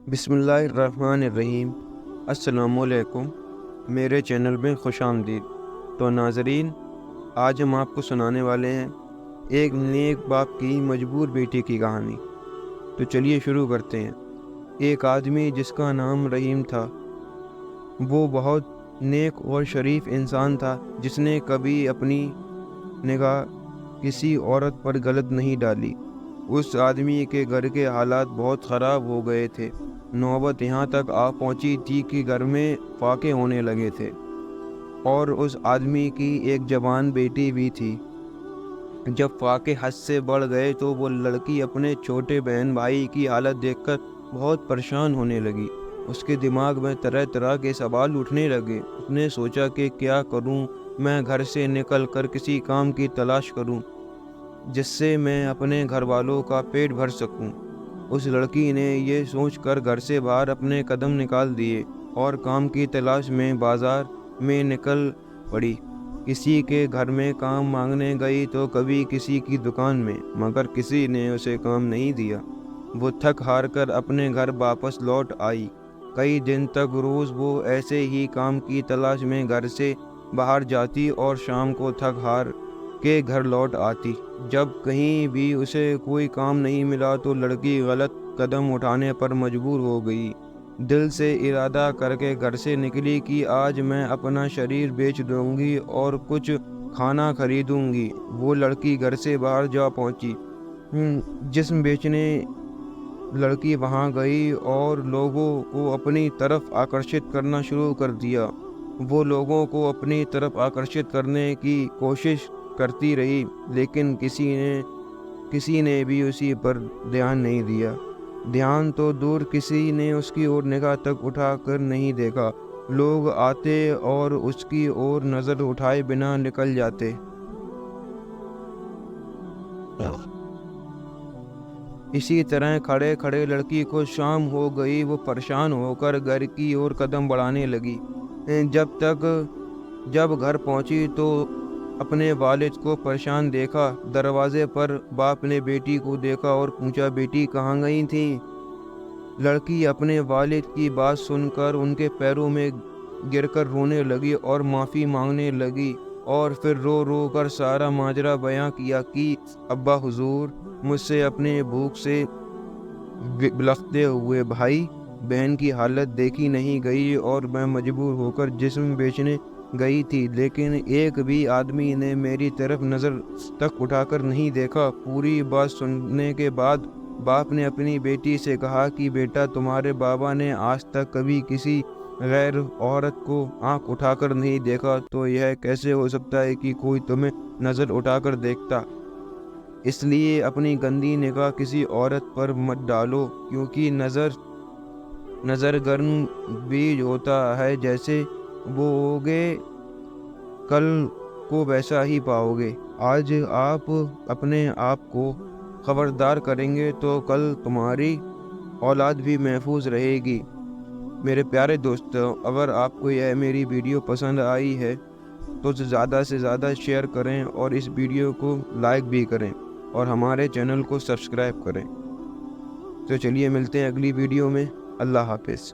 بسم اللہ الرحمن الرحیم۔ السلام علیکم، میرے چینل میں خوش آمدید۔ تو ناظرین، آج ہم آپ کو سنانے والے ہیں ایک نیک باپ کی مجبور بیٹی کی کہانی۔ تو چلیے شروع کرتے ہیں۔ ایک آدمی جس کا نام رحیم تھا، وہ بہت نیک اور شریف انسان تھا، جس نے کبھی اپنی نگاہ کسی عورت پر غلط نہیں ڈالی۔ اس آدمی کے گھر کے حالات بہت خراب ہو گئے تھے۔ نوبت یہاں تک آ پہنچی تھی کہ گھر میں فاقے ہونے لگے تھے، اور اس آدمی کی ایک جوان بیٹی بھی تھی۔ جب فاقے حد سے بڑھ گئے تو وہ لڑکی اپنے چھوٹے بہن بھائی کی حالت دیکھ کر بہت پریشان ہونے لگی۔ اس کے دماغ میں طرح طرح کے سوال اٹھنے لگے۔ اس نے سوچا کہ کیا کروں، میں گھر سے نکل کر کسی کام کی تلاش کروں جس سے میں اپنے گھر والوں کا پیٹ بھر سکوں۔ اس لڑکی نے یہ سوچ کر گھر سے باہر اپنے قدم نکال دیے اور کام کی تلاش میں بازار میں نکل پڑی۔ کسی کے گھر میں کام مانگنے گئی تو کبھی کسی کی دکان میں، مگر کسی نے اسے کام نہیں دیا۔ وہ تھک ہار کر اپنے گھر واپس لوٹ آئی۔ کئی دن تک روز وہ ایسے ہی کام کی تلاش میں گھر سے باہر جاتی اور شام کو تھک ہار کے گھر لوٹ آتی۔ جب کہیں بھی اسے کوئی کام نہیں ملا تو لڑکی غلط قدم اٹھانے پر مجبور ہو گئی۔ دل سے ارادہ کر کے گھر سے نکلی کہ آج میں اپنا شریر بیچ دوں گی اور کچھ کھانا خریدوں گی۔ وہ لڑکی گھر سے باہر جا پہنچی۔ جسم بیچنے لڑکی وہاں گئی اور لوگوں کو اپنی طرف آکرشت کرنا شروع کر دیا۔ وہ لوگوں کو اپنی طرف آکرشت کرنے کی کوشش کرتی رہی، لیکن کسی نے بھی اسی پر دھیان نہیں دیا۔ دھیان تو دور، کسی نے اس کی اور نگاہ تک اٹھا کر نہیں دیکھا۔ لوگ آتے اور اس کی اور نظر اٹھائے بنا نکل جاتے۔ اسی طرح کھڑے کھڑے لڑکی کو شام ہو گئی۔ وہ پریشان ہو کر گھر کی اور قدم بڑھانے لگی۔ جب گھر پہنچی تو اپنے والد کو پریشان دیکھا۔ دروازے پر باپ نے بیٹی کو دیکھا اور پوچھا، بیٹی کہاں گئی تھی؟ لڑکی اپنے والد کی بات سن کر ان کے پیروں میں گر کر رونے لگی اور معافی مانگنے لگی، اور پھر رو رو کر سارا ماجرا بیان کیا کہ ابا حضور، مجھ سے اپنے بھوک سے بلختے ہوئے بھائی بہن کی حالت دیکھی نہیں گئی اور میں مجبور ہو کر جسم بیچنے گئی تھی، لیکن ایک بھی آدمی نے میری طرف نظر تک اٹھا کر نہیں دیکھا۔ پوری بات سننے کے بعد باپ نے اپنی بیٹی سے کہا کہ بیٹا، تمہارے بابا نے آج تک کبھی کسی غیر عورت کو آنکھ اٹھا کر نہیں دیکھا، تو یہ کیسے ہو سکتا ہے کہ کوئی تمہیں نظر اٹھا کر دیکھتا؟ اس لیے اپنی گندی نگاہ کسی عورت پر مت ڈالو، کیونکہ نظر گرم بیج ہوتا ہے، جیسے بوؤگے کل کو ویسا ہی پاؤ گے۔ آج آپ اپنے آپ کو خبردار کریں گے تو کل تمہاری اولاد بھی محفوظ رہے گی۔ میرے پیارے دوستوں، اگر آپ کو یہ میری ویڈیو پسند آئی ہے تو زیادہ سے زیادہ شیئر کریں اور اس ویڈیو کو لائک بھی کریں اور ہمارے چینل کو سبسکرائب کریں۔ تو چلیے ملتے ہیں اگلی ویڈیو میں۔ اللہ حافظ۔